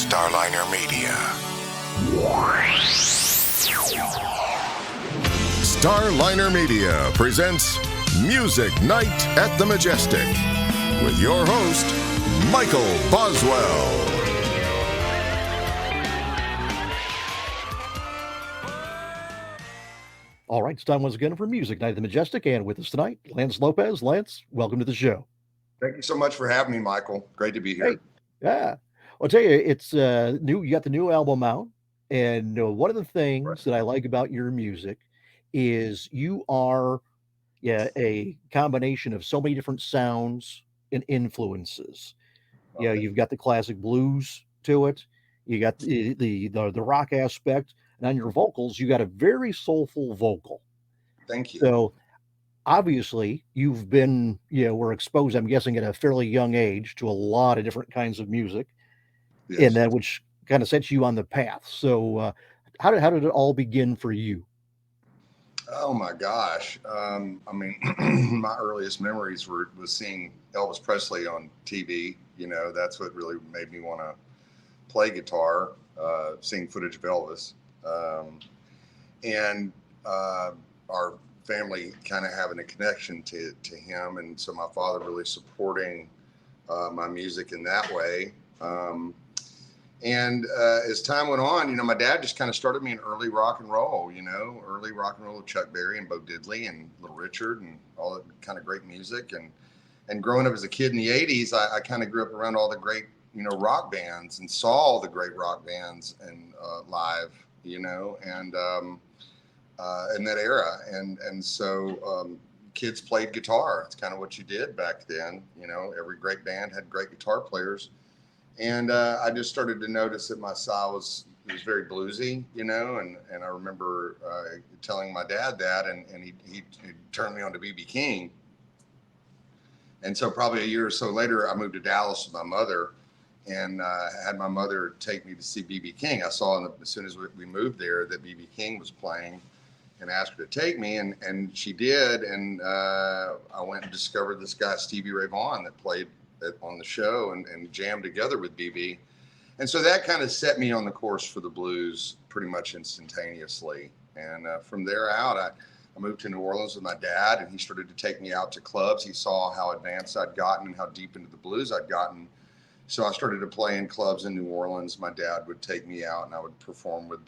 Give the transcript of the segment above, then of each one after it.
Starliner Media. Starliner Media presents Music Night at the Majestic with your host, Michael Boswell. All right, it's time once again for Music Night at the Majestic, and with us tonight, Lance Lopez. Lance, welcome to the show. Thank you so much for having me, Michael. Great to be here. Hey, yeah. I'll tell you, it's new. You got the new album out, and one of the things that I like about your music is you are, a combination of so many different sounds and influences. Yeah, Okay. you've got the classic blues to it. You got the rock aspect, and on your vocals, you got a very soulful vocal. Thank you. So obviously, you've been, were exposed, I'm guessing, at a fairly young age to a lot of different kinds of music, and Yes. that which kind of sets you on the path. So, how did it all begin for you? Oh my gosh. My earliest memories was seeing Elvis Presley on TV. That's what really made me want to play guitar. Seeing footage of Elvis, and our family kind of having a connection to him, and so my father really supporting my music in that way. And as time went on, my dad just kind of started me in early rock and roll, of Chuck Berry and Bo Diddley and Little Richard and all that kind of great music. And growing up as a kid in the 80s, I kind of grew up around all the great, rock bands and saw all the great rock bands and live, and in that era. And so kids played guitar. It's kind of what you did back then. Every great band had great guitar players. And I just started to notice that my style was very bluesy, and I remember telling my dad that, and he turned me on to B.B. King. And so probably a year or so later, I moved to Dallas with my mother and had my mother take me to see B.B. King. I saw as soon as we moved there that B.B. King was playing and asked her to take me, and she did. And I went and discovered this guy, Stevie Ray Vaughan, that played on the show and jammed together with BB. And so that kind of set me on the course for the blues pretty much instantaneously. And from there out, I moved to New Orleans with my dad, and he started to take me out to clubs. He saw how advanced I'd gotten and how deep into the blues I'd gotten. So I started to play in clubs in New Orleans. My dad would take me out, and I would perform with,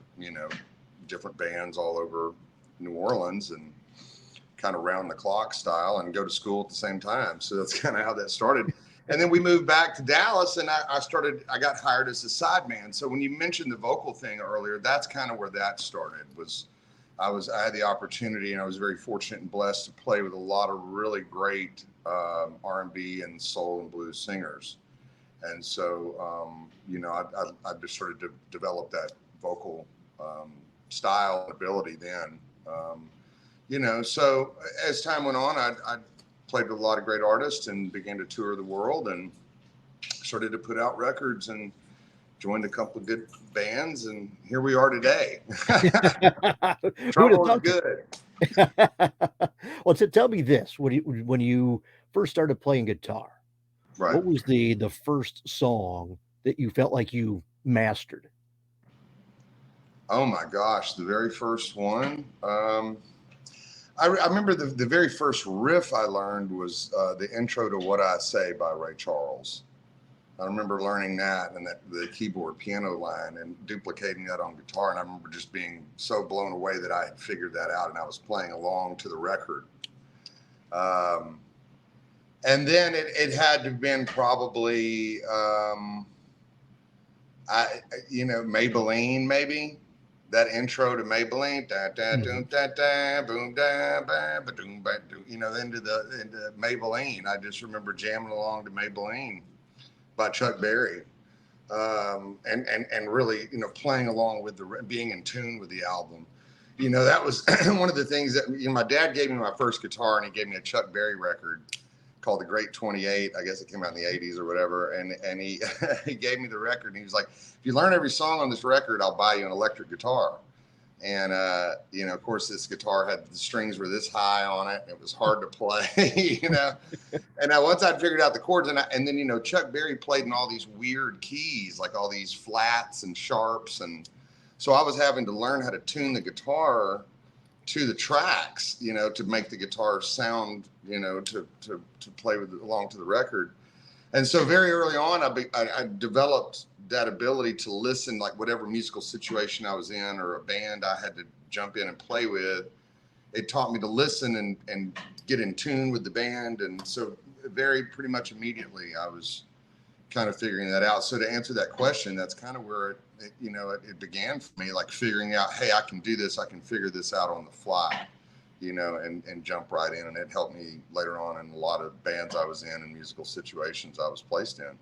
different bands all over New Orleans and kind of round the clock style, and go to school at the same time. So that's kind of how that started. And then we moved back to Dallas, and I got hired as a sideman. So when you mentioned the vocal thing earlier, that's kind of where that started. I had the opportunity, and I was very fortunate and blessed to play with a lot of really great R&B and soul and blues singers. And so, I just started to develop that vocal style and ability then. So as time went on, I played with a lot of great artists and began to tour the world and started to put out records and joined a couple of good bands, and here we are today. Trouble is good. Well, tell me this: when you first started playing guitar, Right. what was the first song that you felt like you mastered? Oh my gosh, the very first one. I remember the very first riff I learned was the intro to What I Say by Ray Charles. I remember learning that and the keyboard piano line and duplicating that on guitar. And I remember just being so blown away that I had figured that out and I was playing along to the record. And then it had to have been probably, Maybelline maybe. That intro to Maybelline, da da doom da da boom da ba ba doom ba doom. Into Maybelline. I just remember jamming along to Maybelline by Chuck Berry, and really, playing along with being in tune with the album. That was one of the things that my dad gave me my first guitar, and he gave me a Chuck Berry record called The Great 28. I guess it came out in the 80s or whatever. And he he gave me the record, and he was like, if you learn every song on this record, I'll buy you an electric guitar. And, of course, this guitar had the strings were this high on it. And it was hard to play, And once I'd figured out the chords, and then Chuck Berry played in all these weird keys, like all these flats and sharps. And so I was having to learn how to tune the guitar to the tracks, to make the guitar sound, to play along to the record. And so very early on, I developed that ability to listen, like whatever musical situation I was in or a band I had to jump in and play with. It taught me to listen and get in tune with the band. And so pretty much immediately I was kind of figuring that out. So to answer that question, that's kind of where it began for me, like figuring out, hey, I can do this. I can figure this out on the fly, and jump right in. And it helped me later on in a lot of bands I was in and musical situations I was placed in.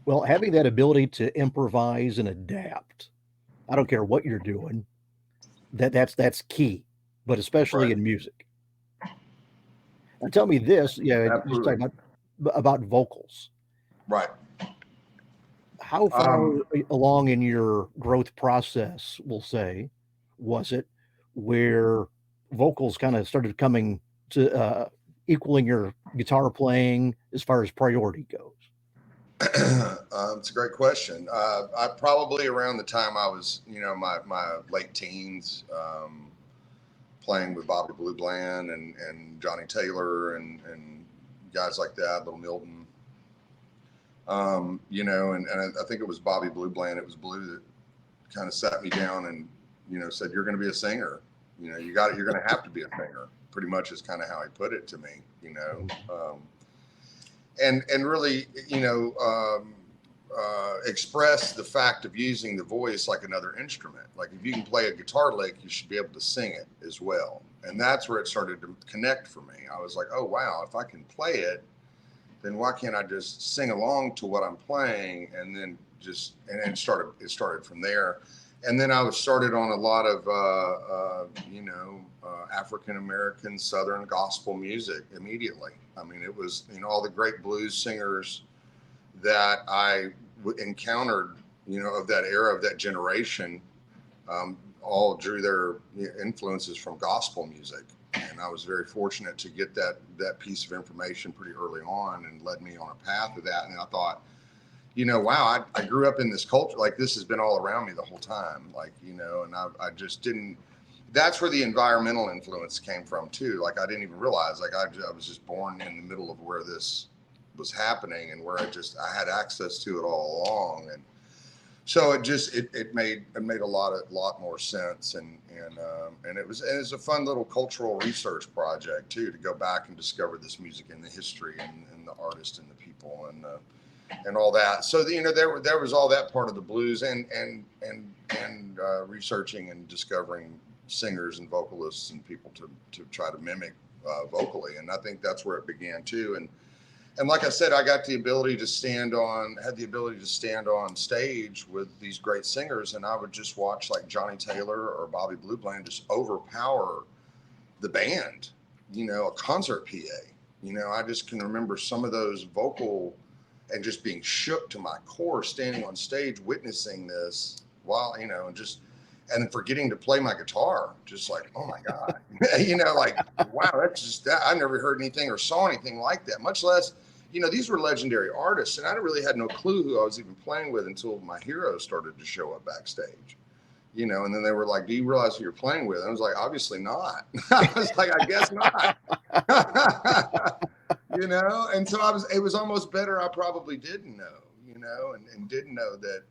Well, having that ability to improvise and adapt, I don't care what you're doing, that's key, but especially Right. in music. Now tell me this, you're Absolutely. talking about vocals. Right. How far along in your growth process, we'll say, was it where vocals kind of started coming to equaling your guitar playing as far as priority goes? It's a great question. I probably around the time I was, my late teens, playing with Bobby Blue Bland and Johnnie Taylor and guys like that, Little Milton. And I think it was Bobby Blue Bland. It was Blue that kind of sat me down and, said, "You're going to be a singer. You're going to have to be a singer." Pretty much is kind of how he put it to me, and really, express the fact of using the voice like another instrument. Like if you can play a guitar lick, you should be able to sing it as well. And that's where it started to connect for me. I was like, oh, wow, if I can play it, then why can't I just sing along to what I'm playing? And then it started from there. And then I was started on a lot of, African-American Southern gospel music immediately. I mean, it was, all the great blues singers that I encountered, of that era, of that generation, all drew their influences from gospel music. And I was very fortunate to get that piece of information pretty early on and led me on a path of that. And I thought, wow, I grew up in this culture, like this has been all around me the whole time. Like, and I just didn't, that's where the environmental influence came from too. Like I didn't even realize, like I was just born in the middle of where this was happening and where I had access to it all along. And so it made a lot more sense. And it was a fun little cultural research project too, to go back and discover this music and the history and the artist and the people and all that. So there was all that part of the blues and researching and discovering singers and vocalists and people to try to mimic vocally. And I think that's where it began too. And like I said, I had the ability to stand on stage with these great singers, and I would just watch like Johnnie Taylor or Bobby Blue Bland just overpower the band, a concert PA. I just can remember some of those vocal and just being shook to my core, standing on stage, witnessing this while, and forgetting to play my guitar, just like, oh my God, like, wow, that's just that. I never heard anything or saw anything like that, much less, these were legendary artists. And I really had no clue who I was even playing with until my heroes started to show up backstage, and then they were like, do you realize who you're playing with? And I was like, obviously not. I was like, I guess not. And so it was almost better I probably didn't know. And didn't know that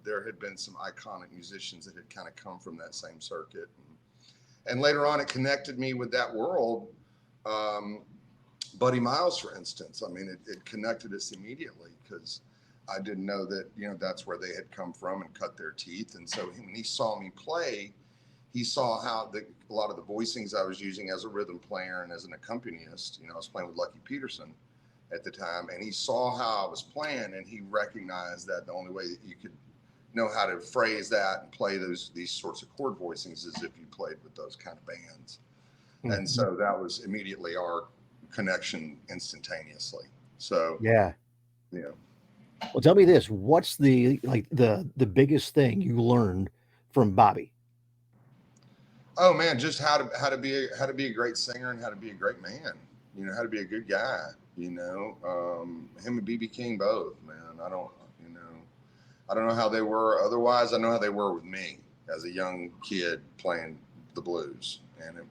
there had been some iconic musicians that had kind of come from that same circuit. And later on, it connected me with that world. Buddy Miles, for instance, I mean, it connected us immediately because I didn't know that, that's where they had come from and cut their teeth. And so when he saw me play, he saw how a lot of the voicings I was using as a rhythm player and as an accompanist, I was playing with Lucky Peterson at the time, and he saw how I was playing, and he recognized that the only way that you could know how to phrase that and play these sorts of chord voicings is if you played with those kind of bands. Mm-hmm. And so that was immediately our connection instantaneously. So yeah. Well, tell me this: what's the biggest thing you learned from Bobby? Oh man, just how to be a great singer and how to be a great man. You know, how to be a good guy. You know, him and BB King both. Man, you know, I don't know how they were otherwise. I know how they were with me as a young kid playing the blues, and it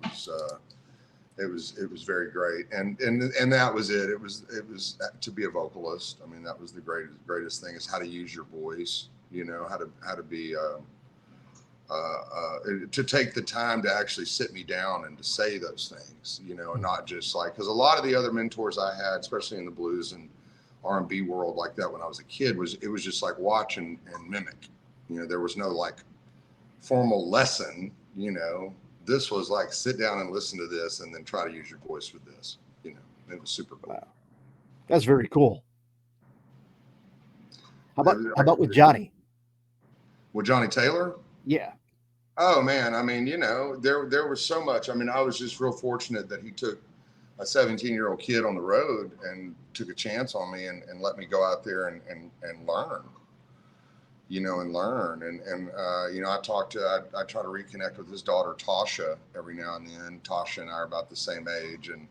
was very great. And that was it. It was to be a vocalist. I mean, that was the greatest thing is how to use your voice. You know, how to be. To take the time to actually sit me down and to say those things, you know, and not just like, because a lot of the other mentors I had, especially in the blues and R&B world like that when I was a kid, it was just like watch and mimic. You know, there was no like formal lesson, you know. This was like sit down and listen to this and then try to use your voice with this, you know. It was super cool. Wow. That's very cool. How I, about with Johnny? with Johnny Taylor? Yeah. Oh man, I mean, you know, there was so much. I mean, I was just real fortunate that he took a 17-year-old kid on the road and took a chance on me and let me go out there and learn, you know, and learn. You know, I try to reconnect with his daughter, Tasha, every now and then. Tasha and I are about the same age. And,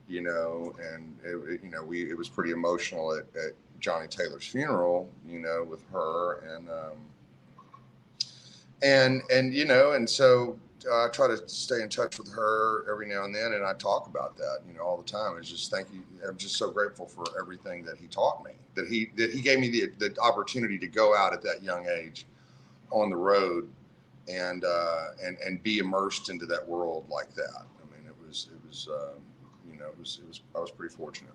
you know, and, you know, it was pretty emotional at Johnnie Taylor's funeral, you know, with her. And you know, and so I try to stay in touch with her every now and then, and I talk about that, you know, all the time. It's just thank you. I'm just so grateful for everything that he taught me, that he gave me the opportunity to go out at that young age on the road and be immersed into that world like that. I mean, it was you know, it was I was pretty fortunate.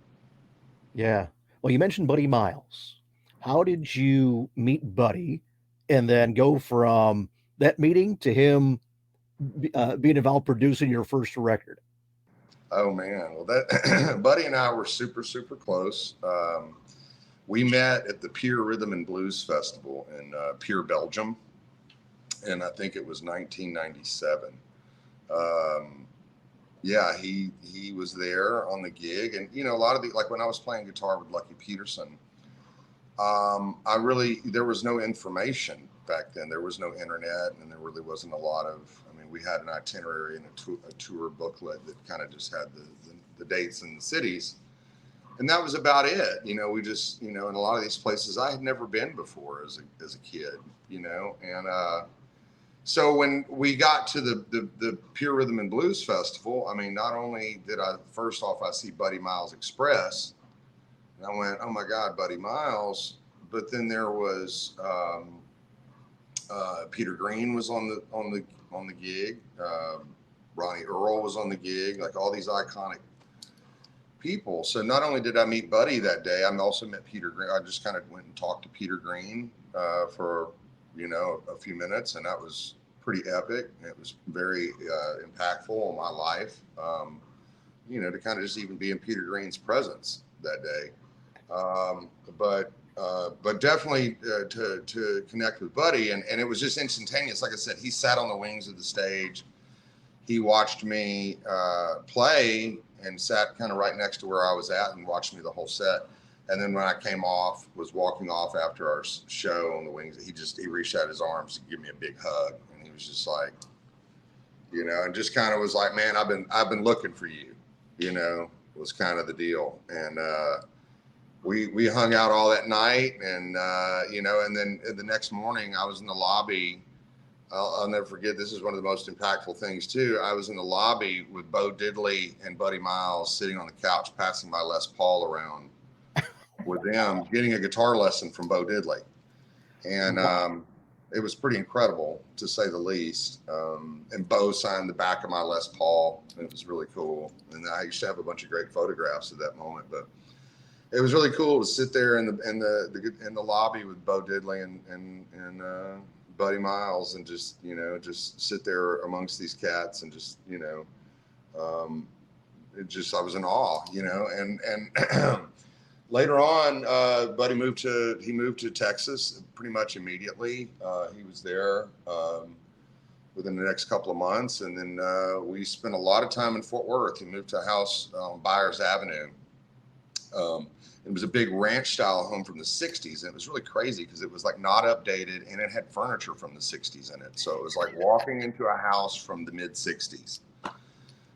Yeah. Well, you mentioned Buddy Miles. How did you meet Buddy and then go from that meeting to him being involved producing your first record? Oh man, well that Buddy and I were super close. We met at the Pier Rhythm and Blues Festival in Pier, Belgium, and I think it was 1997. Um, yeah, he was there on the gig, and you know, a lot of the like when I was playing guitar with Lucky Peterson, there was no information back then. There was no internet, and there really wasn't a lot of. I mean, we had an itinerary and a tour booklet that kind of just had the dates and the cities, and that was about it. You know, we just, you know, in a lot of these places I had never been before as a kid, you know, and so when we got to the Pure Rhythm and Blues Festival, I mean, not only did I first off I see Buddy Miles Express, and I went, oh my God, Buddy Miles, but then there was Peter Green was on the gig, Ronnie Earl was on the gig, like all these iconic people. So not only did I meet Buddy that day, I also met Peter Green. I just kind of went and talked to Peter Green for, you know, a few minutes, and that was pretty epic. It was very impactful on my life, you know, to kind of just even be in Peter Green's presence that day. But definitely to connect with Buddy, and it was just instantaneous. Like I said, he sat on the wings of the stage. He watched me play and sat kind of right next to where I was at and watched me the whole set. And then when I was walking off after our show on the wings, he reached out his arms to give me a big hug, and he was just like, you know, and just kind of was like, man, I've been looking for you, you know, was kind of the deal. And we hung out all that night, and you know, and then the next morning I was in the lobby. I'll never forget. This is one of the most impactful things too. I was in the lobby with Bo Diddley and Buddy Miles sitting on the couch, passing my Les Paul around with them, getting a guitar lesson from Bo Diddley, and it was pretty incredible to say the least. And Bo signed the back of my Les Paul. And it was really cool, and I used to have a bunch of great photographs of that moment. But it was really cool to sit there in the lobby with Bo Diddley and Buddy Miles, and just, you know, just sit there amongst these cats, and just, you know, I was in awe, you know. And later on, Buddy moved to Texas pretty much immediately. He was there within the next couple of months, and then we spent a lot of time in Fort Worth. He moved to a house on Byers Avenue, It was a big ranch style home from the 60s. And it was really crazy because it was like not updated and it had furniture from the 60s in it. So it was like walking into a house from the mid 60s.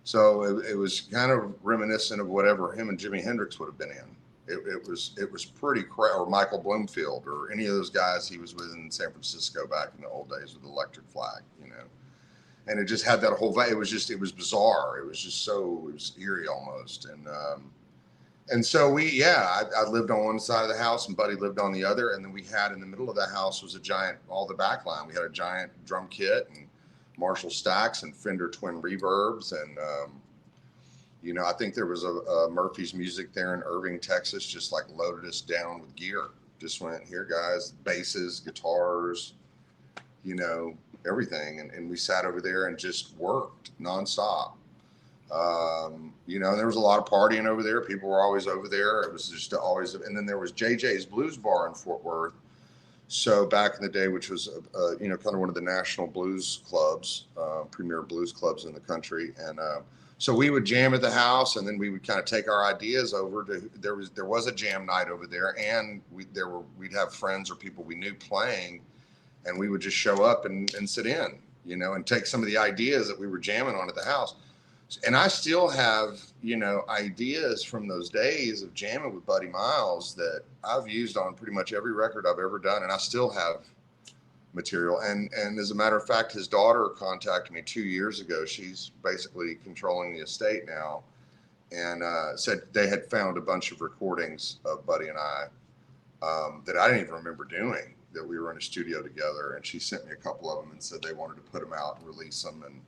So it was kind of reminiscent of whatever him and Jimi Hendrix would have been in. It was pretty or Michael Bloomfield or any of those guys he was with in San Francisco back in the old days with Electric Flag, you know. And it just had that whole vibe. It was bizarre. It was eerie almost. And so I lived on one side of the house and Buddy lived on the other. And then we had in the middle of the house was all the backline. We had a giant drum kit and Marshall stacks and Fender twin reverbs. And, I think there was a Murphy's Music there in Irving, Texas, just like loaded us down with gear. Just went, here guys, basses, guitars, everything. And we sat over there and just worked nonstop. There was a lot of partying over there. People were always over there. It was just always, and then there was JJ's Blues Bar in Fort Worth. So back in the day, which was, kind of one of the national blues clubs, premier blues clubs in the country. And, so we would jam at the house and then we would kind of take our ideas over to, there was a jam night over there and we'd have friends or people we knew playing and we would just show up and sit in, and take some of the ideas that we were jamming on at the house. And I still have, ideas from those days of jamming with Buddy Miles that I've used on pretty much every record I've ever done. And I still have material. And as a matter of fact, his daughter contacted me 2 years ago. She's basically controlling the estate now. And said they had found a bunch of recordings of Buddy and I that I didn't even remember doing, that we were in a studio together. And she sent me a couple of them and said they wanted to put them out and release them. And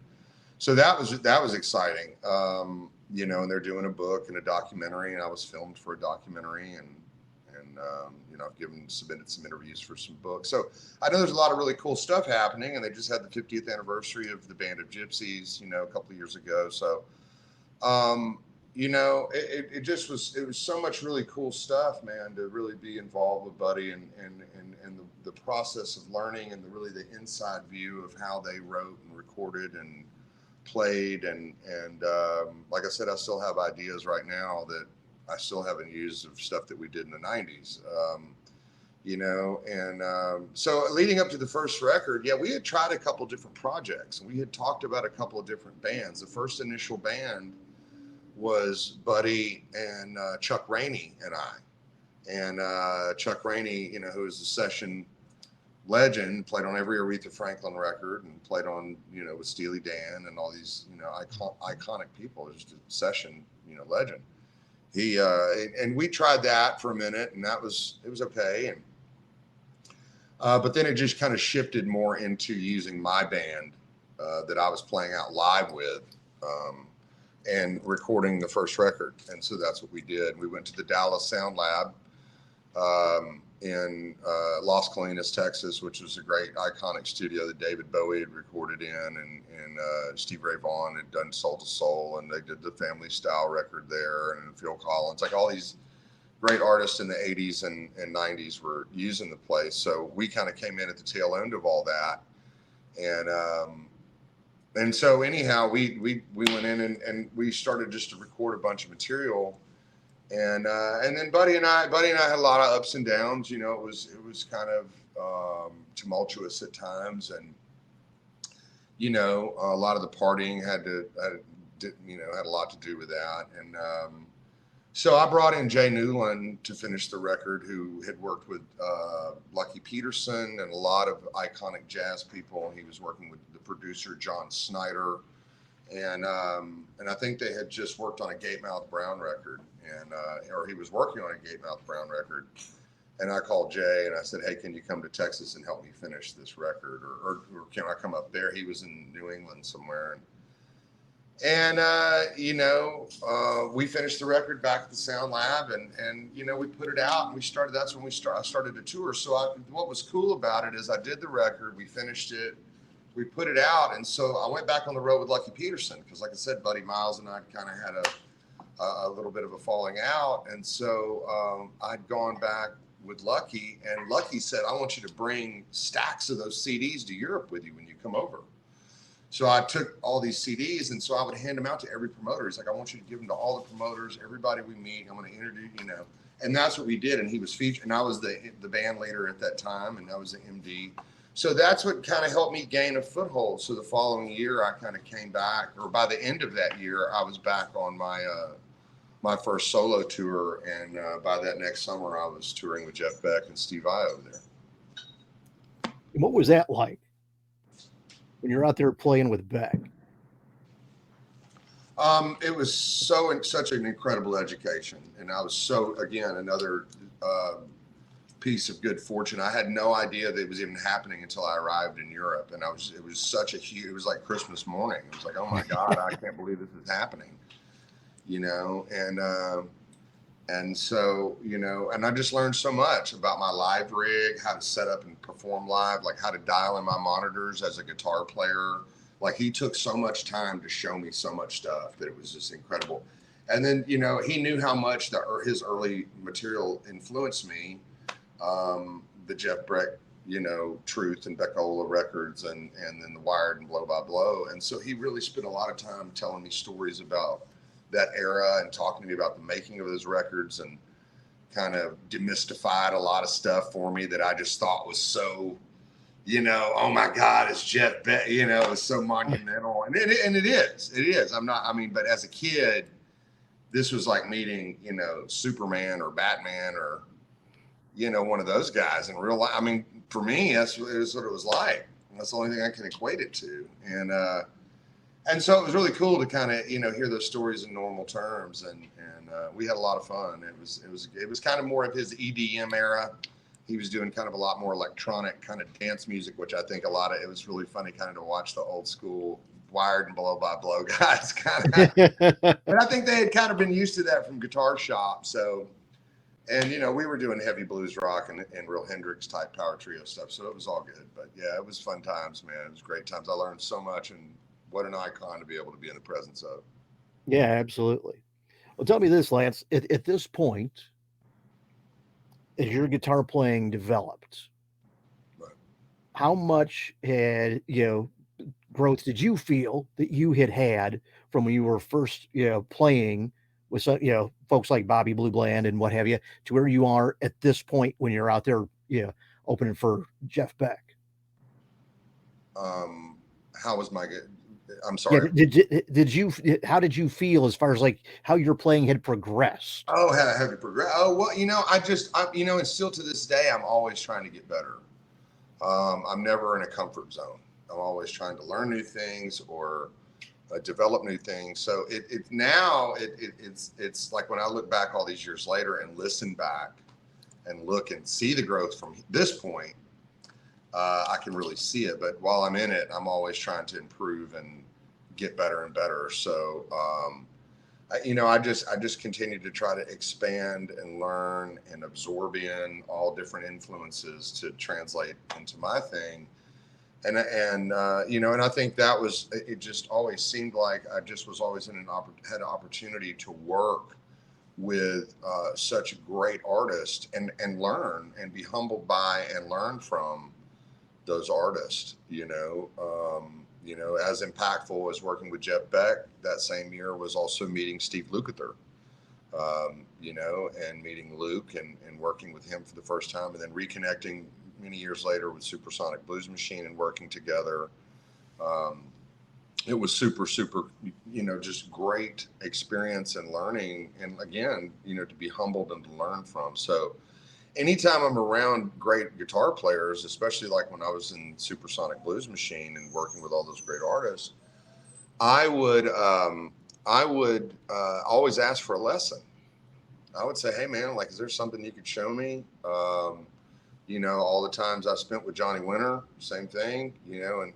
so that was exciting, and they're doing a book and a documentary, and I was filmed for a documentary, and I've submitted some interviews for some books. So I know there's a lot of really cool stuff happening, and they just had the 50th anniversary of the Band of Gypsies, a couple of years ago. So, it was so much really cool stuff, man, to really be involved with Buddy and the process of learning and the inside view of how they wrote and recorded and played and like I said, I still have ideas right now that I still haven't used of stuff that we did in the 90s, so leading up to the first record, we had tried a couple different projects and we had talked about a couple of different bands. The first initial band was Buddy and Chuck Rainey and I, and Chuck Rainey, who is a session legend, played on every Aretha Franklin record and played on, with Steely Dan and all these, iconic people. It was just a session, legend. He, and we tried that for a minute and it was okay. And, but then it just kind of shifted more into using my band, that I was playing out live with, and recording the first record. And so that's what we did. We went to the Dallas Sound Lab, in Las Colinas, Texas, which was a great iconic studio that David Bowie had recorded in, and Steve Ray Vaughan had done Soul to Soul, and they did the Family Style record there, and Phil Collins, like all these great artists in the 80s and 90s were using the place. So we kind of came in at the tail end of all that. And so anyhow, we went in and we started just to record a bunch of material. And then Buddy and I had a lot of ups and downs. It was kind of tumultuous at times, and a lot of the partying had a lot to do with that. And so I brought in Jay Newland to finish the record, who had worked with Lucky Peterson and a lot of iconic jazz people. He was working with the producer John Snyder, and I think they had just worked on a Gatemouth Brown record. Or he was working on a Gatemouth Brown record, and I called Jay and I said, "Hey, can you come to Texas and help me finish this record, or can I come up there?" He was in New England somewhere, and we finished the record back at the Sound Lab, and we put it out, and we started. That's when I started to tour. So what was cool about it is I did the record, we finished it, we put it out, and so I went back on the road with Lucky Peterson because, like I said, Buddy Miles and I kind of had a little bit of a falling out. And so I'd gone back with Lucky, and Lucky said, "I want you to bring stacks of those CDs to Europe with you when you come over." So I took all these CDs, and so I would hand them out to every promoter. He's like, I want you to give them to all the promoters, everybody we meet. I'm going to introduce, and that's what we did. And he was featured, and I was the band leader at that time, and I was the MD. So that's what kind of helped me gain a foothold. So the following year, I kind of came back, or by the end of that year, I was back on my my first solo tour, and by that next summer, I was touring with Jeff Beck and Steve Vai over there. And what was that like when you're out there playing with Beck? It was such an incredible education, and I was again, another piece of good fortune. I had no idea that it was even happening until I arrived in Europe, and it was like Christmas morning. It was like, oh my God, I can't believe this is happening, and so, and I just learned so much about my live rig, how to set up and perform live, like how to dial in my monitors as a guitar player. Like, he took so much time to show me so much stuff that it was just incredible. And then, he knew how much his early material influenced me. The Jeff Beck, Truth and Beckola records, and then the Wired and Blow by Blow. And so he really spent a lot of time telling me stories about that era and talking to me about the making of those records, and kind of demystified a lot of stuff for me that I just thought was so, oh my God, it's Jeff Beck, it was so monumental. And it is. But as a kid, this was like meeting, Superman or Batman or, one of those guys in real life. I mean, for me, that's what it was like. That's the only thing I can equate it to. And so it was really cool to kind of, hear those stories in normal terms. And we had a lot of fun. It was kind of more of his EDM era. He was doing kind of a lot more electronic kind of dance music, which I think it was really funny kind of to watch the old school Wired and Blow by Blow guys kind of. But I think they had kind of been used to that from Guitar Shop. So, and, we were doing heavy blues rock and real Hendrix type power trio stuff. So it was all good. But yeah, it was fun times, man. It was great times. I learned so much, and what an icon to be able to be in the presence of. Yeah, absolutely. Well, tell me this, Lance, at this point, as your guitar playing developed, Right. how much had, growth did you feel that you had from when you were first, playing with some, folks like Bobby Blue Bland and what have you, to where you are at this point when you're out there, opening for Jeff Beck? How was my good? I'm sorry. Yeah, how did you feel as far as like how your playing had progressed? Oh, how to progress? Oh, well, and still to this day, I'm always trying to get better. I'm never in a comfort zone. I'm always trying to learn new things or develop new things. So it's like when I look back all these years later and listen back and look and see the growth from this point, I can really see it. But while I'm in it, I'm always trying to improve and get better and better. So, I just continue to try to expand and learn and absorb in all different influences to translate into my thing. And I think that was, it just always seemed like I just was always had an opportunity to work with such great artists and learn and be humbled by and learn from those artists, as impactful as working with Jeff Beck that same year was also meeting Steve Lukather, and meeting Luke and working with him for the first time, and then reconnecting many years later with Supersonic Blues Machine and working together. It was super, just great experience and learning. And again, to be humbled and to learn from. So anytime I'm around great guitar players, especially like when I was in Supersonic Blues Machine and working with all those great artists, I would always ask for a lesson. I would say, hey man, like, is there something you could show me? All the times I spent with Johnny Winter, same thing, and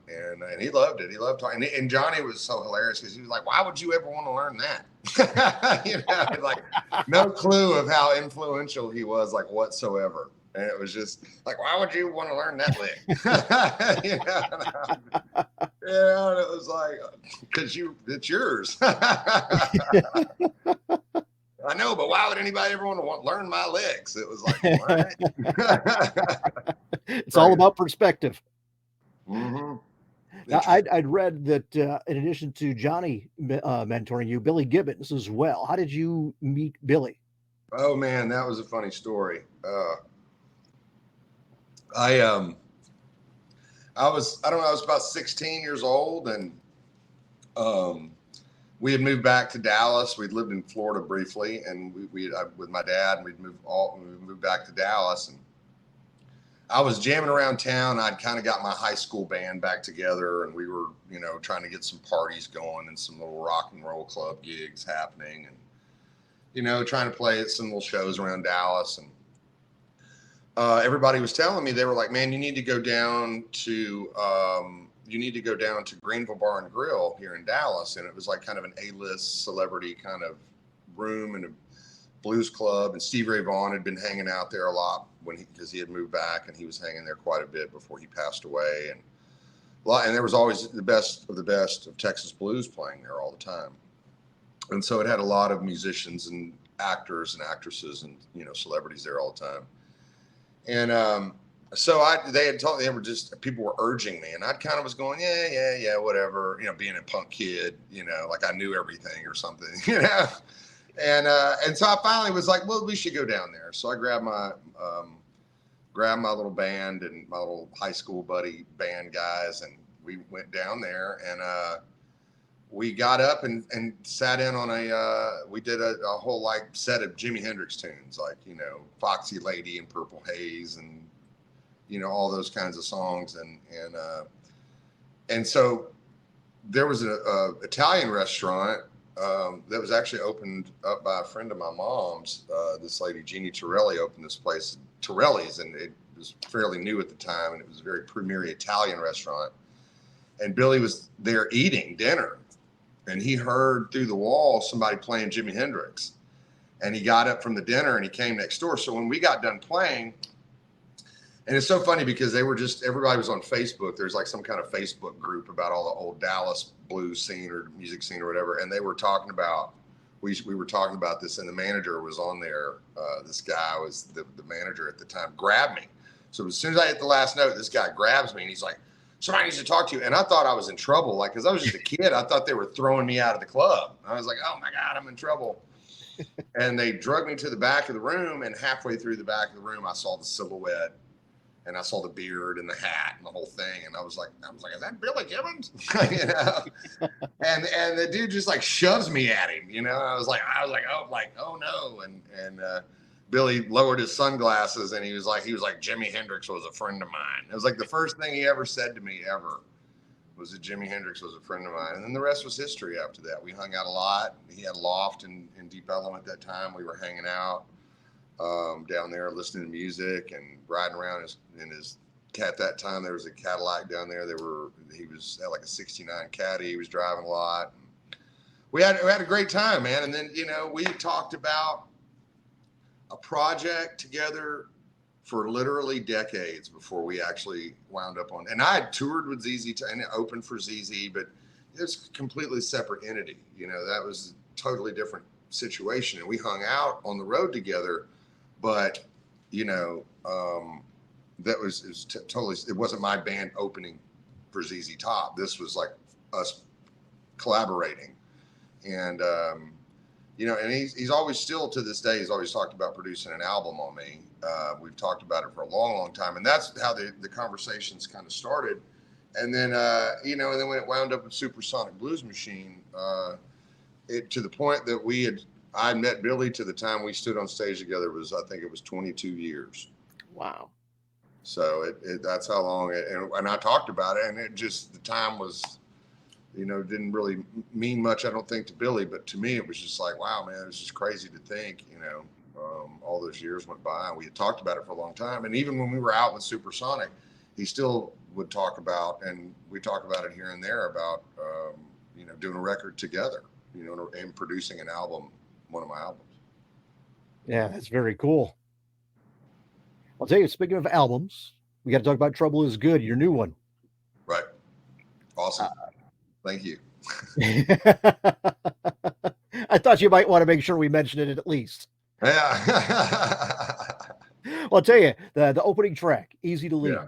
he loved it. He loved talking. And Johnny was so hilarious because he was like, why would you ever want to learn that? Like no clue of how influential he was, like whatsoever. And it was just like, why would you want to learn that lick? And it was like, because it's yours. I know, but why would anybody ever want to learn my licks? It was like, what? It's all about perspective. Mm-hmm. Now, I'd read that in addition to Johnny mentoring you, Billy Gibbons as well. How did you meet Billy? Oh man, that was a funny story. I was about 16 years old, and we had moved back to Dallas. We'd lived in Florida briefly, and with my dad, and we moved back to Dallas, and I was jamming around town. I'd kind of got my high school band back together, and we were, trying to get some parties going and some little rock and roll club gigs happening, and trying to play at some little shows around Dallas. And everybody was telling me, they were like, "Man, you need to go down to Greenville Bar and Grill here in Dallas." And it was like kind of an A-list celebrity kind of room and a blues club. And Stevie Ray Vaughan had been hanging out there a lot because he had moved back, and he was hanging there quite a bit before he passed away. And there was always the best of Texas blues playing there all the time. And so it had a lot of musicians and actors and actresses and celebrities there all the time. And people were urging me, and I kind of was going, yeah, whatever, being a punk kid, like I knew everything or something, And so I finally was like, well, we should go down there. So I grabbed my little band and my little high school buddy band guys, and we went down there, and we got up and sat in on we did a whole like set of Jimi Hendrix tunes, like, Foxy Lady and Purple Haze and, all those kinds of songs. And so there was a Italian restaurant that was actually opened up by a friend of my mom's. This lady, Jeannie Torelli, opened this place, Torelli's, and it was fairly new at the time, and it was a very premier Italian restaurant. And Billy was there eating dinner, and he heard through the wall somebody playing Jimi Hendrix. And he got up from the dinner and he came next door. So when we got done playing, and it's so funny because everybody was on Facebook. There's like some kind of Facebook group about all the old Dallas blues scene or music scene or whatever. And they were talking about, we were talking about this, and the manager was on there. This guy was the manager at the time, grabbed me. So as soon as I hit the last note, this guy grabs me and he's like, "Somebody needs to talk to you." And I thought I was in trouble. Like, cause I was just a kid. I thought they were throwing me out of the club. I was like, "Oh my God, I'm in trouble." And they drug me to the back of the room, and halfway through the back of the room, I saw the silhouette, and I saw the beard and the hat and the whole thing. And I was like, "Is that Billy Gibbons?" And the dude just like shoves me at him, I was like, oh no. And Billy lowered his sunglasses, and he was like, "Jimi Hendrix was a friend of mine." It was like the first thing he ever said to me ever was that Jimi Hendrix was a friend of mine. And then the rest was history after that. We hung out a lot. He had a loft in Deep Ellum at that time. We were hanging out down there, listening to music and riding around in his at that time. There was a Cadillac down there. He had like a 69 Caddy. He was driving a lot. We had a great time, man. And then, we talked about a project together for literally decades before we actually wound up on. And I had toured with ZZ and opened for ZZ, but it's a completely separate entity. That was a totally different situation. And we hung out on the road together, but it wasn't my band opening for ZZ Top. This was like us collaborating. And and he's always still to this day, he's always talked about producing an album on me. We've talked about it for a long, long time. And that's how the conversations kind of started. And then, and then when it wound up with Supersonic Blues Machine, to the point that I met Billy to the time we stood on stage together I think it was 22 years. Wow. So that's how long and I talked about it, and it just, the time was, didn't really mean much, I don't think, to Billy, but to me, it was just like, wow, man, it's just crazy to think, all those years went by, and we had talked about it for a long time. And even when we were out with Supersonic, he still would talk about, and we talk about it here and there about, doing a record together, and producing an album, one of my albums. Yeah, that's very cool. I'll tell you, speaking of albums, we got to talk about Trouble Is Good, your new one. Right. Awesome. Thank you. I thought you might want to make sure we mentioned it at least. Yeah. Well, I'll tell you, the opening track, Easy to Leave, Yeah.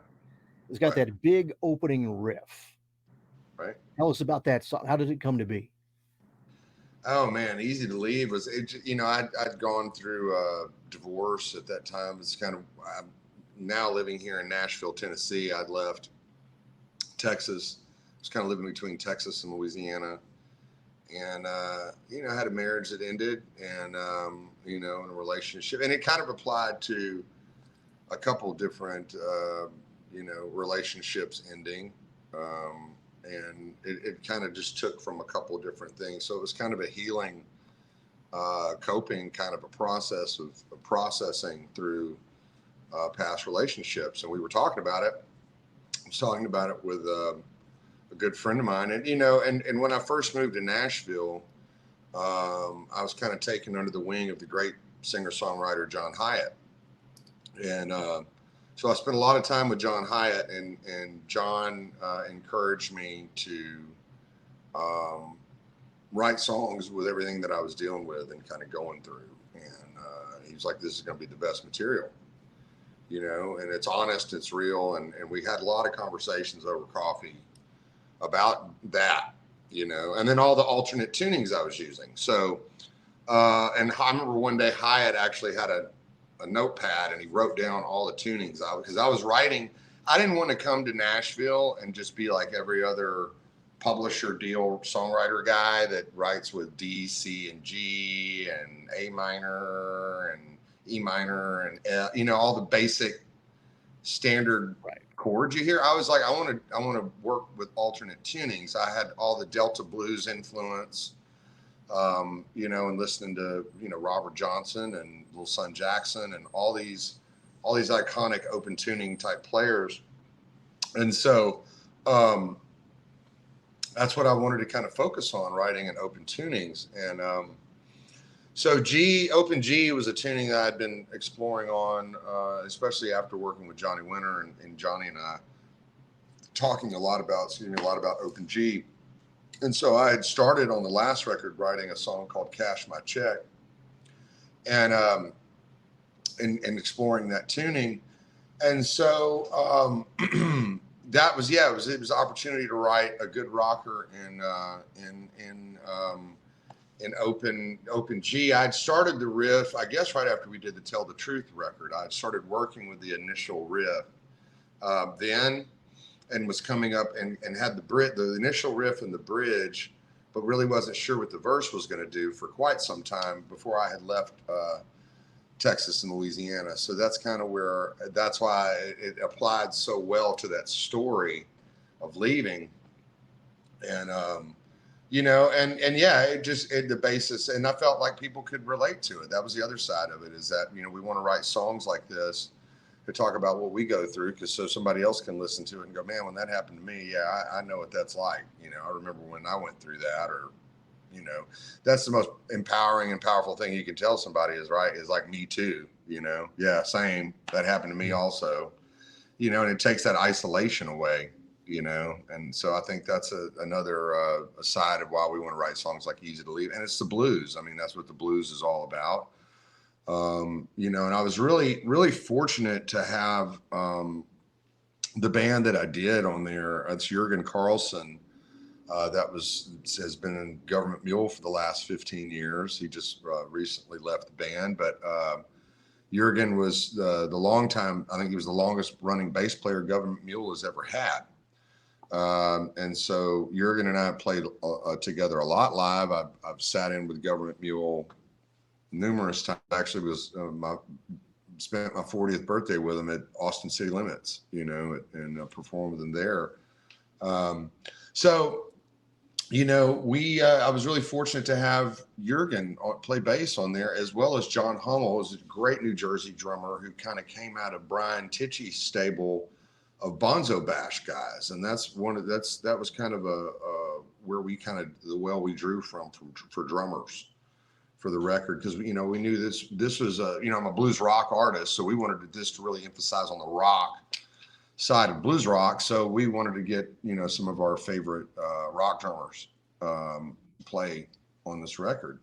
it's got that big opening riff. right? Tell us about that song. How did it come to be? Oh man, Easy to Leave was it, I'd gone through a divorce at that time. It's kind of I'm now living here in Nashville, Tennessee. I'd left Texas. I was kind of living between Texas and Louisiana, and I had a marriage that ended, and in a relationship, and it kind of applied to a couple different relationships ending. And it kind of just took from a couple of different things. So it was kind of a healing, coping kind of a process of processing through past relationships. And we were talking about it. I was talking about it with a good friend of mine. And, and when I first moved to Nashville, I was kind of taken under the wing of the great singer-songwriter John Hiatt. And so I spent a lot of time with John Hiatt, and John encouraged me to write songs with everything that I was dealing with and kind of going through. And he was like, this is going to be the best material, and it's honest, it's real. And we had a lot of conversations over coffee about that, and then all the alternate tunings I was using. So, and I remember one day Hiatt actually had a notepad, and he wrote down all the tunings because I was writing. I didn't want to come to Nashville and just be like every other publisher deal songwriter guy that writes with D, C, and G, and A minor, and E minor, and all the basic standard chords you hear. I was like, I want to work with alternate tunings. I had all the Delta blues influence, and listening to, Robert Johnson and Little Son Jackson and all these iconic open tuning type players. And so, that's what I wanted to kind of focus on, writing in open tunings. And, so Open G was a tuning that I'd been exploring on, especially after working with Johnny Winter and Johnny and I talking a lot about Open G. And so I had started on the last record writing a song called Cash My Check, and exploring that tuning. And so that was, it was an opportunity to write a good rocker in open G. I'd started the riff, I guess, right after we did the Tell the Truth record. I'd started working with the initial riff then, and was coming up and had the initial riff and the bridge, but really wasn't sure what the verse was going to do for quite some time before I had left Texas and Louisiana. So that's why it applied so well to that story of leaving. And, the basis, and I felt like people could relate to it. That was the other side of it, is that, we want to write songs like this to talk about what we go through, because so somebody else can listen to it and go, man, when that happened to me, I know what that's like. I remember when I went through that, or, that's the most empowering and powerful thing you can tell somebody is like, me too, yeah, same. That happened to me also, and it takes that isolation away, and so I think that's another side of why we want to write songs like Easy to Leave. And it's the blues. I mean, that's what the blues is all about. And I was really, really fortunate to have the band that I did on there. It's Jurgen Carlson, that has been in Government Mule for the last 15 years. He just recently left the band, but Jurgen was the I think he was the longest running bass player Government Mule has ever had. And so Jurgen and I played together a lot live. I've sat in with Government Mule numerous times. Actually, was spent my 40th birthday with him at Austin City Limits, and performed with him there. I was really fortunate to have Jurgen play bass on there, as well as John Hummel, who's a great New Jersey drummer who kind of came out of Brian Tichy's stable of Bonzo Bash guys, and that was kind of where we kind of the well we drew from for drummers for the record, because we knew this was I'm a blues rock artist, so we wanted this to really emphasize on the rock side of blues rock. So we wanted to get some of our favorite rock drummers play on this record,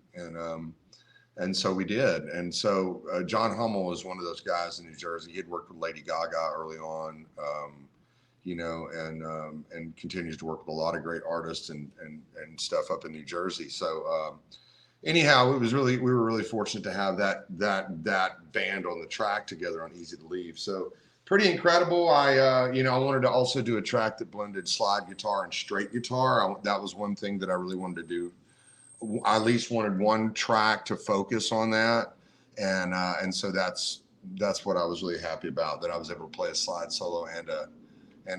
and so we did. And so John Hummel was one of those guys in New Jersey. He had worked with Lady Gaga early on. and continues to work with a lot of great artists and stuff up in New Jersey. So anyhow, we were really fortunate to have that band on the track together on Easy to Leave. So pretty incredible. I wanted to also do a track that blended slide guitar and straight guitar. That was one thing that I really wanted to do. I at least wanted one track to focus on that, and so that's what I was really happy about, that I was able to play a slide solo and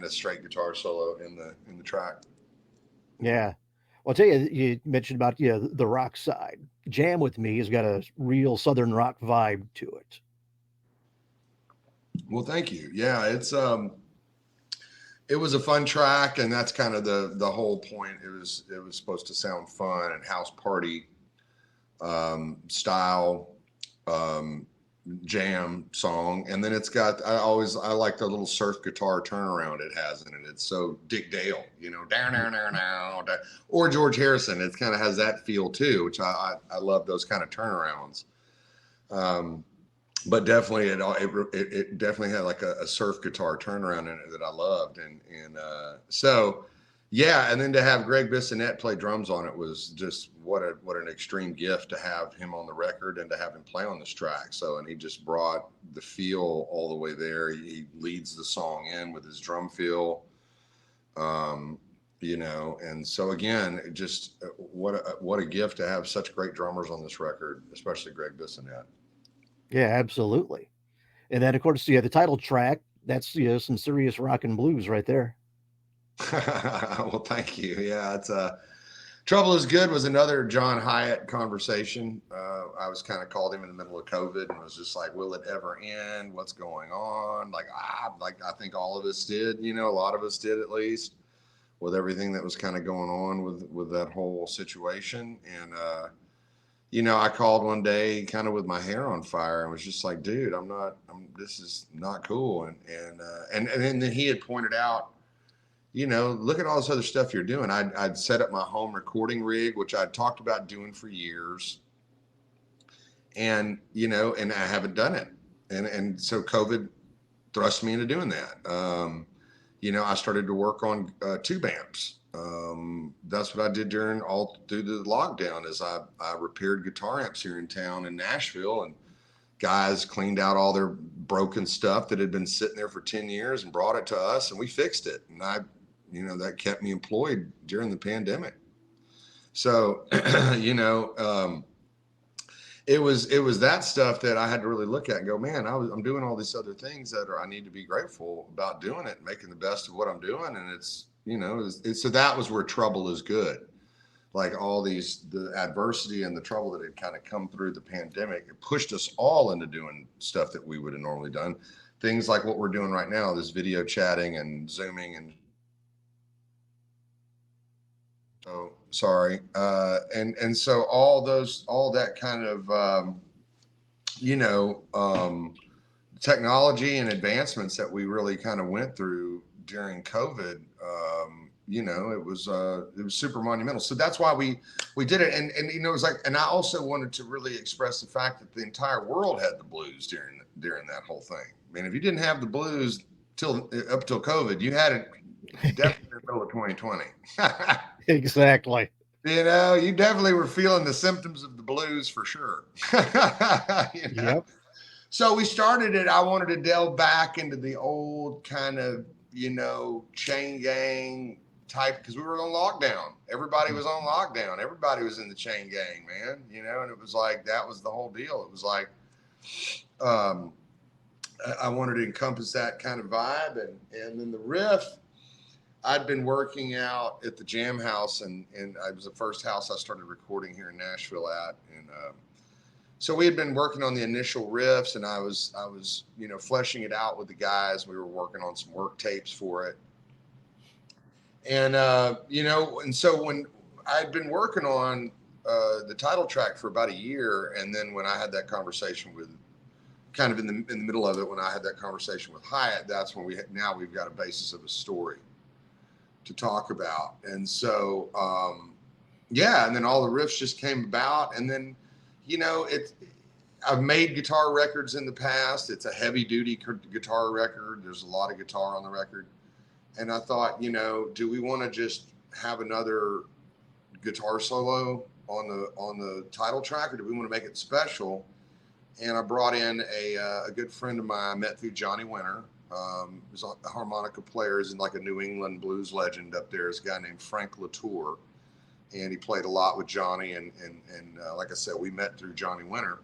a straight guitar solo in the track. Yeah. Well, I'll tell you, you mentioned about the rock side. Jam With Me has got a real Southern rock vibe to it. Well, thank you. Yeah, it was a fun track, and that's kind of the whole point. It was supposed to sound fun and house party style jam song, and then it's got I like the little surf guitar turnaround it has in it. It's so Dick Dale, down, or George Harrison. It kind of has that feel too, which I love those kind of turnarounds. But definitely it definitely had like a surf guitar turnaround in it that I loved, and so yeah, and then to have Greg Bissonette play drums on it was just what an extreme gift to have him on the record and to have him play on this track. So, and he just brought the feel all the way there. He leads the song in with his drum feel, and so again, just what a gift to have such great drummers on this record, especially Greg Bissonette. Yeah, absolutely. And then, of course, the title track, that's some serious rock and blues right there. Well, thank you. Yeah, it's Trouble Is Good was another John Hiatt conversation. I was kind of called him in the middle of COVID and was just like, will it ever end? What's going on? I think all of us did, a lot of us did, at least, with everything that was kind of going on with that whole situation. And I called one day kind of with my hair on fire and was just like, dude, this is not cool. And then he had pointed out, look at all this other stuff you're doing. I'd set up my home recording rig, which I'd talked about doing for years. And, and I haven't done it. And so COVID thrust me into doing that. I started to work on tube amps. That's what I did all through the lockdown, is I repaired guitar amps here in town in Nashville, and guys cleaned out all their broken stuff that had been sitting there for 10 years and brought it to us, and we fixed it. And that kept me employed during the pandemic. So, it was that stuff that I had to really look at and go, man, I'm doing all these other things that I need to be grateful about doing it and making the best of what I'm doing. And it's, so that was where Trouble Is Good. Like all the adversity and the trouble that had kind of come through the pandemic, it pushed us all into doing stuff that we would have normally done. Things like what we're doing right now, this video chatting and Zooming and sorry. And so all that kind of, technology and advancements that we really kind of went through during COVID, it was super monumental. So that's why we did it. And it was like, and I also wanted to really express the fact that the entire world had the blues during that whole thing. I mean, if you didn't have the blues up till COVID, you had it definitely in the middle of 2020. Exactly. You definitely were feeling the symptoms of the blues for sure. Yep. So we started it. I wanted to delve back into the old kind of, chain gang type, because we were on lockdown. Everybody was on lockdown. Everybody was in the chain gang, man. And it was like, that was the whole deal. It was like, I wanted to encompass that kind of vibe. And then the riff, I'd been working out at the Jam House, and it was the first house I started recording here in Nashville at. And so we had been working on the initial riffs, and I was fleshing it out with the guys. We were working on some work tapes for it. And, and so when I'd been working on the title track for about a year, and then when I had that conversation with, kind of in the middle of it, when I had that conversation with Hiatt, that's when we've got a basis of a story to talk about. And so, and then all the riffs just came about. And then, I've made guitar records in the past. It's a heavy duty guitar record. There's a lot of guitar on the record. And I thought, do we want to just have another guitar solo on the title track, or do we want to make it special? And I brought in a good friend of mine I met through Johnny Winter. He's a harmonica player, is like a New England blues legend up there. Is a guy named Frank Latour, and he played a lot with Johnny. And like I said, we met through Johnny Winter.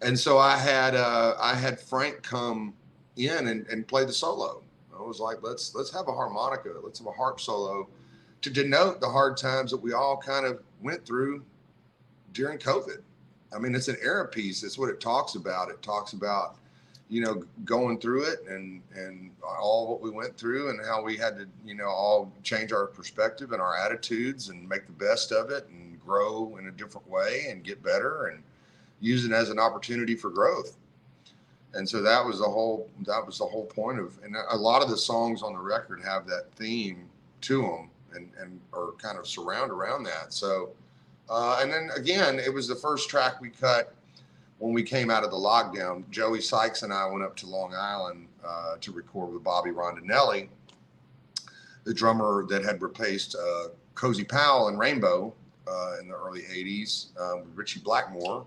And so I had Frank come in and play the solo. I was like, let's have a harmonica, let's have a harp solo to denote the hard times that we all kind of went through during COVID. I mean, it's an era piece. It's what it talks about. It talks about, going through it and all what we went through and how we had to, all change our perspective and our attitudes and make the best of it and grow in a different way and get better and use it as an opportunity for growth. And so that was the whole point of, and a lot of the songs on the record have that theme to them and are kind of surround around that. So, and then again, it was the first track we cut when we came out of the lockdown. Joey Sykes and I went up to Long Island to record with Bobby Rondinelli, the drummer that had replaced Cozy Powell in Rainbow in the early 80s, with Richie Blackmore.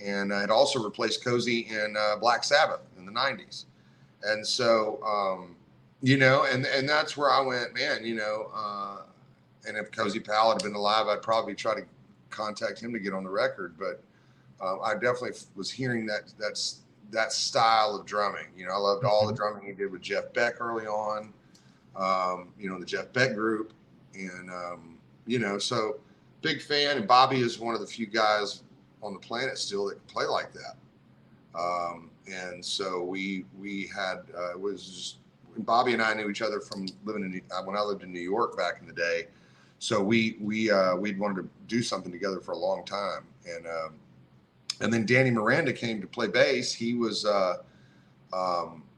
And I had also replaced Cozy in Black Sabbath in the 90s. And so, and that's where I went, man, and if Cozy Powell had been alive, I'd probably try to contact him to get on the record. But I definitely was hearing that style of drumming. I loved all the drumming he did with Jeff Beck early on, the Jeff Beck group. And, so big fan. And Bobby is one of the few guys on the planet still that can play like that. And so we had, it was just, Bobby and I knew each other from living when I lived in New York back in the day. So we'd wanted to do something together for a long time. And then Danny Miranda came to play bass. He was,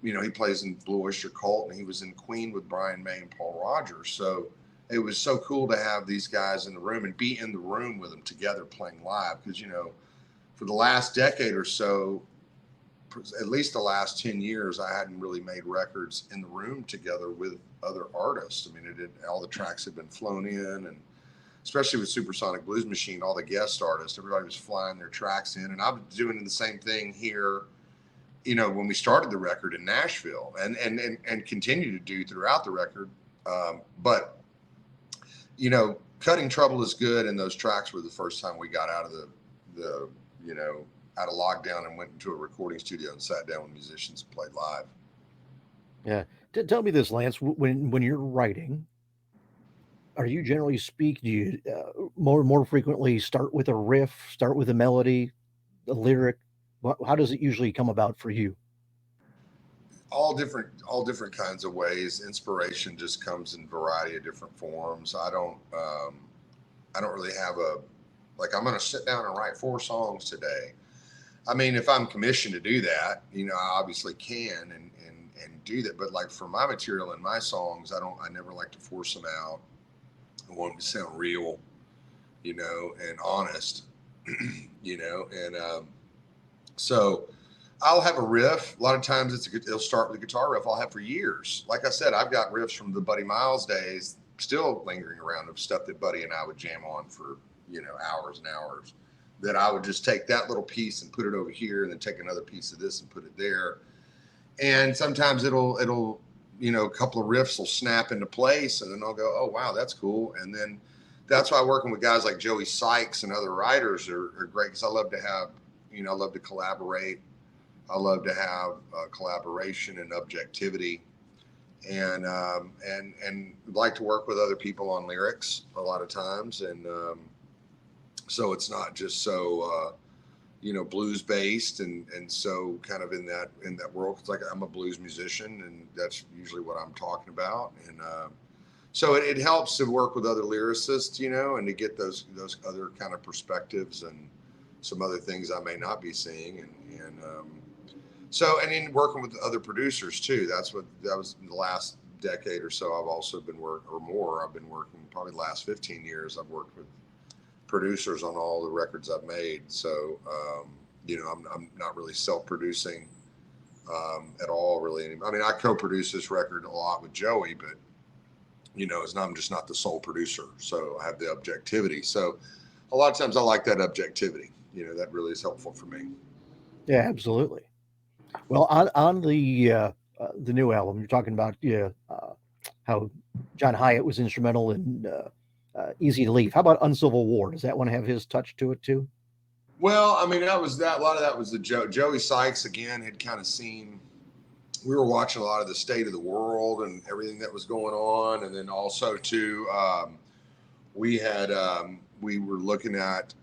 he plays in Blue Oyster Cult, and he was in Queen with Brian May and Paul Rogers. So it was so cool to have these guys in the room and be in the room with them together playing live. Because, for the last decade or so, at least the last 10 years, I hadn't really made records in the room together with other artists. I mean, all the tracks had been flown in, and especially with Supersonic Blues Machine, all the guest artists, everybody was flying their tracks in. And I was doing the same thing here, when we started the record in Nashville and continue to do throughout the record. But Cutting Trouble Is Good, and those tracks were the first time we got out of the out of lockdown and went into a recording studio and sat down with musicians and played live. Yeah. Tell me this, Lance, when you're writing, are you generally do you more frequently start with a riff, start with a melody, a lyric? How does it usually come about for you? All different kinds of ways. Inspiration just comes in a variety of different forms. I don't really have I'm going to sit down and write 4 songs today. I mean, if I'm commissioned to do that, I obviously can and do that. But like for my material and my songs, I never like to force them out. I want them to sound real, and honest, so I'll have a riff. A lot of times it'll start with a guitar riff I'll have for years. Like I said, I've got riffs from the Buddy Miles days still lingering around of stuff that Buddy and I would jam on for, hours and hours, that I would just take that little piece and put it over here and then take another piece of this and put it there. And sometimes it'll a couple of riffs will snap into place, and then I'll go, oh, wow, that's cool. And then that's why working with guys like Joey Sykes and other writers are great, because I love to have, I love to collaborate. I love to have collaboration and objectivity, and like to work with other people on lyrics a lot of times. And so it's not just so, blues based and so kind of in that world. It's like I'm a blues musician, and that's usually what I'm talking about. And so it helps to work with other lyricists, and to get those other kind of perspectives and some other things I may not be seeing. And in working with other producers too. That was in the last decade or so. I've also been I've been working probably the last 15 years. I've worked with producers on all the records I've made. So, I'm not really self-producing at all, really. I mean, I co-produced this record a lot with Joey, but I'm just not the sole producer, so I have the objectivity. So a lot of times I like that objectivity. That really is helpful for me. Yeah, absolutely. Well, on the new album, you're talking about how John Hiatt was instrumental in Easy to Leave. How about Uncivil War? Does that one have his touch to it too? Well, I mean, that was that. A lot of that was the Joey Sykes again had kind of seen. We were watching a lot of the state of the world and everything that was going on, and then also too, we were looking at,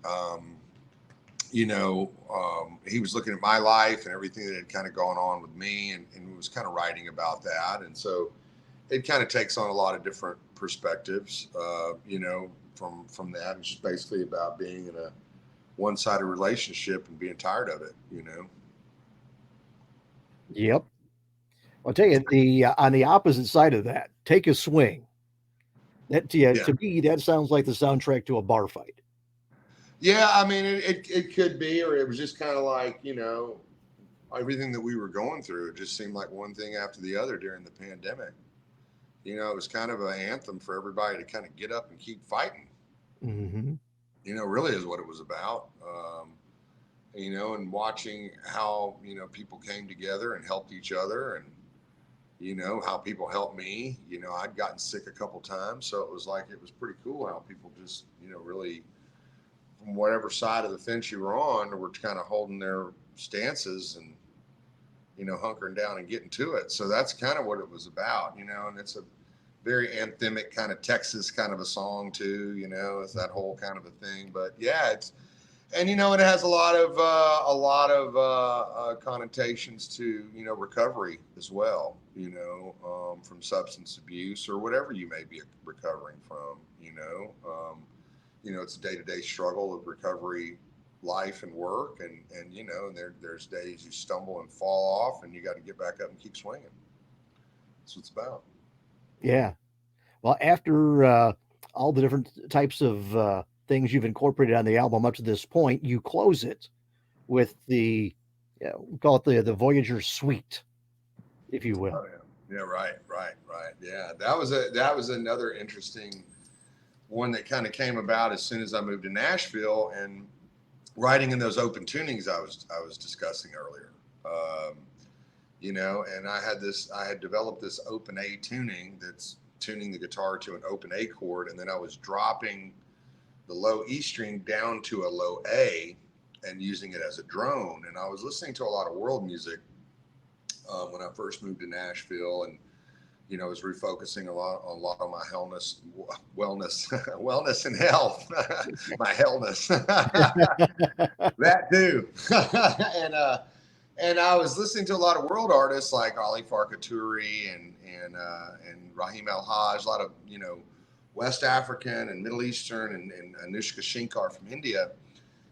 he was looking at my life and everything that had kind of gone on with me, and was kind of writing about that, and so it kind of takes on a lot of different perspectives, from that. It's just basically about being in a one-sided relationship and being tired of it, Yep. I'll tell you, on the opposite side of that, Take a Swing. That to me, that sounds like the soundtrack to a bar fight. Yeah, I mean, it could be, or it was just kind of like, everything that we were going through. It just seemed like one thing after the other during the pandemic. It was kind of an anthem for everybody to kind of get up and keep fighting. Mm-hmm. Really is what it was about. And watching how, people came together and helped each other, and, how people helped me. I'd gotten sick a couple times, so it was pretty cool how people just, really, from whatever side of the fence you were on, were kind of holding their stances and, hunkering down and getting to it. So that's kind of what it was about, and it's a very anthemic kind of Texas kind of a song too, it's that whole kind of a thing. But yeah, and it has a lot of connotations to recovery as well, from substance abuse or whatever you may be recovering from. It's a day-to-day struggle of recovery, life and work, and there's days you stumble and fall off, and you got to get back up and keep swinging. That's what it's about. Yeah. Well, after all the different types of things you've incorporated on the album up to this point, you close it with we call it the Voyager Suite, if you will. Oh, yeah. Right. Yeah, that was another interesting one that kind of came about as soon as I moved to Nashville and writing in those open tunings I was discussing earlier. And I had developed this open A tuning that's tuning the guitar to an open A chord, and then I was dropping the low E string down to a low A and using it as a drone. And I was listening to a lot of world music when I first moved to Nashville, and I was refocusing a lot on my wellness and health, my hellness, that too. And I was listening to a lot of world artists like Ali Farka Touré and Rahim El Haj, a lot of West African and Middle Eastern, and Anushka Shankar from India.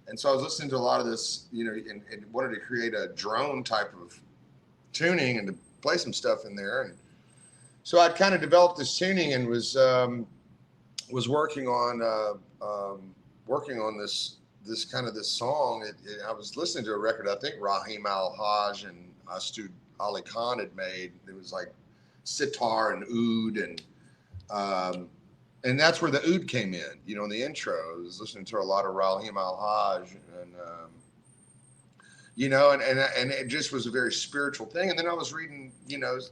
And so I was listening to a lot of this, and wanted to create a drone type of tuning and to play some stuff in there. And so I'd kind of developed this tuning and was working on this kind of this song. I was listening to a record I think Rahim Al Haj and Astud Ali Khan had made. It was like sitar and oud, and that's where the oud came in. In the intro, I was listening to a lot of Rahim Al Haj, and and it just was a very spiritual thing. And then I was reading,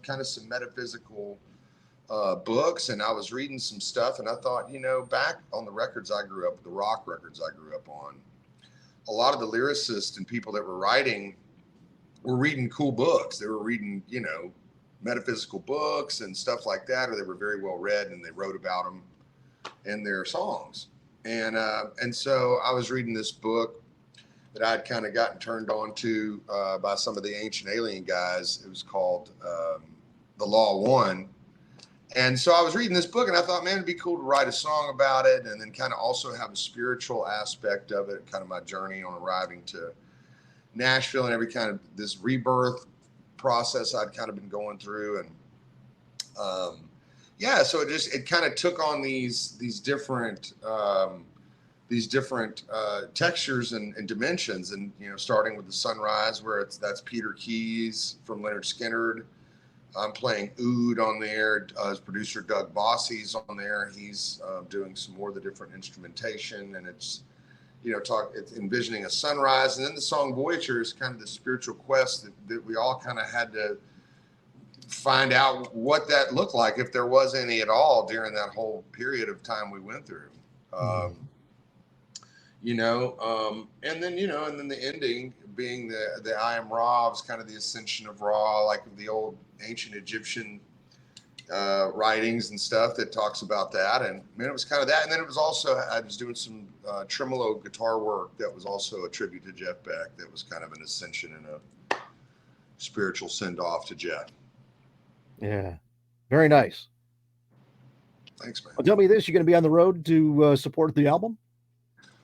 kind of some metaphysical books, and I was reading some stuff, and I thought, back on the records I grew up, the rock records I grew up on, a lot of the lyricists and people that were writing were reading cool books. They were reading, metaphysical books and stuff like that, or they were very well read and they wrote about them in their songs. And so I was reading this book that I'd kind of gotten turned on to by some of the Ancient Alien guys. It was called The Law of One. And so I was reading this book and I thought, man, it'd be cool to write a song about it, and then kind of also have a spiritual aspect of it, kind of my journey on arriving to Nashville and every kind of this rebirth process I'd kind of been going through. And so it kind of took on these different these different textures and dimensions, and starting with the sunrise, where that's Peter Keys from Leonard Skinner. I'm playing oud on there. His producer Doug Bossy's on there. He's doing some more of the different instrumentation, and it's it's envisioning a sunrise. And then the song Voyager is kind of the spiritual quest that we all kind of had to find out what that looked like, if there was any at all, during that whole period of time we went through. And then the ending being the I Am Ra, was kind of the ascension of Ra, like the old ancient Egyptian writings and stuff that talks about that. And it was kind of that. And then it was also, I was doing some tremolo guitar work that was also a tribute to Jeff Beck. That was kind of an ascension and a spiritual send off to Jeff. Yeah, very nice. Thanks, man. Well, tell me this: you're going to be on the road to support the album?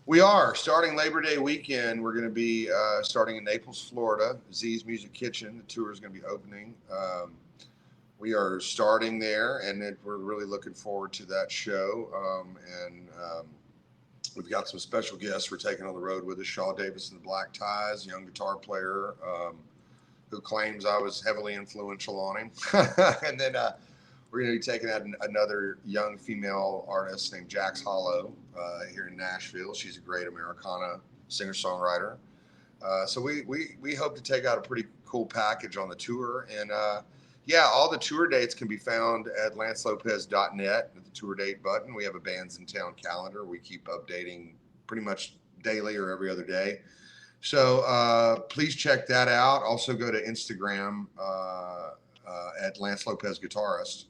We are. Starting Labor Day weekend, we're going to be starting in Naples, Florida. Z's Music Kitchen. The tour is going to be opening. We are starting there, and we're really looking forward to that show. We've got some special guests we're taking on the road with us. Shaw Davis and the Black Ties, young guitar player who claims I was heavily influential on him. And then we're going to be taking out another young female artist named Jax Hollow here in Nashville. She's a great Americana singer-songwriter. So we hope to take out a pretty cool package on the tour. And all the tour dates can be found at lancelopez.net at the tour date button. We have a Bands in Town calendar. We keep updating pretty much daily or every other day. So please check that out. Also go to Instagram at Lance Lopez Guitarist.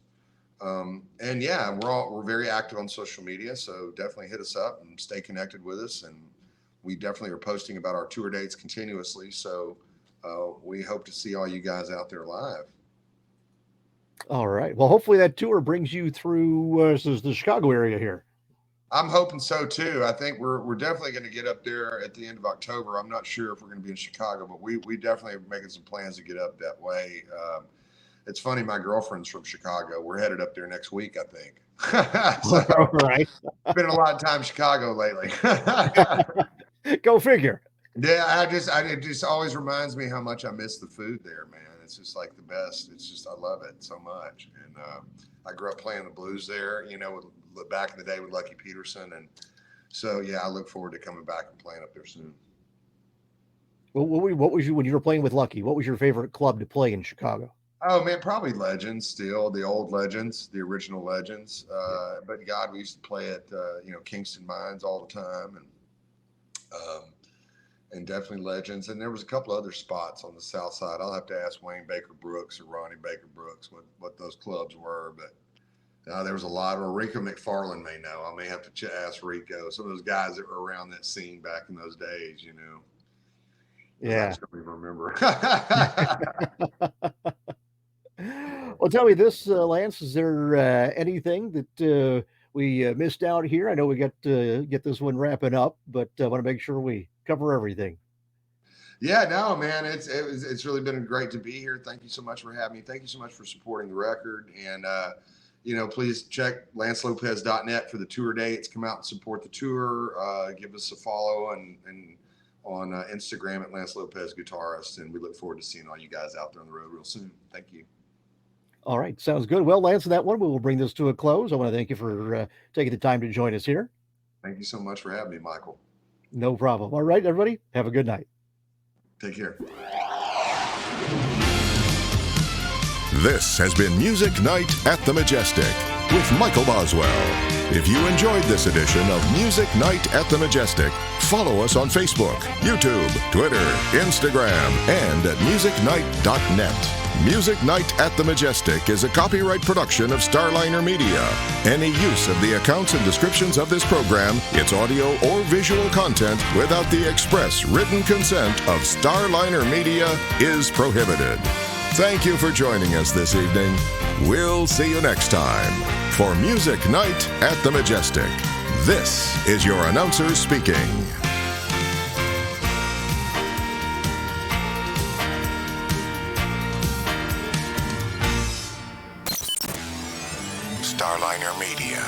We're very active on social media, so definitely hit us up and stay connected with us. And we definitely are posting about our tour dates continuously. So we hope to see all you guys out there live. All right. Well, hopefully that tour brings you through the Chicago area here. I'm hoping so too. I think we're definitely going to get up there at the end of October. I'm not sure if we're going to be in Chicago, but we definitely are making some plans to get up that way. It's funny, my girlfriend's from Chicago. We're headed up there next week, I think. Right. Spent a lot of time in Chicago lately. Go figure. Yeah, it just always reminds me how much I miss the food there, man. It's just like the best. It's just, I love it so much. And I grew up playing the blues there, back in the day with Lucky Peterson. And so, I look forward to coming back and playing up there soon. Well, what was you, when you were playing with Lucky, what was your favorite club to play in Chicago? Oh man, probably Legends still, the old Legends, the original Legends. But God, we used to play at, Kingston Mines all the time. And definitely Legends. And there was a couple other spots on the south side. I'll have to ask Wayne Baker Brooks or Ronnie Baker Brooks what those clubs were. But there was a lot. Or Rico McFarland may know. I may have to ask Rico. Some of those guys that were around that scene back in those days, Yeah. I just don't even remember. Well, tell me this, Lance, is there anything that we missed out here? I know we got to get this one wrapping up, but I want to make sure we cover everything. Yeah, no, man, it's really been great to be here. Thank you so much for having me. Thank you so much for supporting the record. And, please check lancelopez.net for the tour dates. Come out and support the tour. Give us a follow and on Instagram at Lance Lopez Guitarist. And we look forward to seeing all you guys out there on the road real soon. Thank you. All right. Sounds good. Well, Lance, on that one, we will bring this to a close. I want to thank you for taking the time to join us here. Thank you so much for having me, Michael. No problem. All right, everybody. Have a good night. Take care. This has been Music Night at the Majestic with Michael Boswell. If you enjoyed this edition of Music Night at the Majestic, follow us on Facebook, YouTube, Twitter, Instagram, and at musicnight.net. Music Night at the Majestic is a copyright production of Starliner Media. Any use of the accounts and descriptions of this program, its audio or visual content, without the express written consent of Starliner Media is prohibited. Thank you for joining us this evening. We'll see you next time for Music Night at the Majestic. This is your announcer speaking. Starliner Media.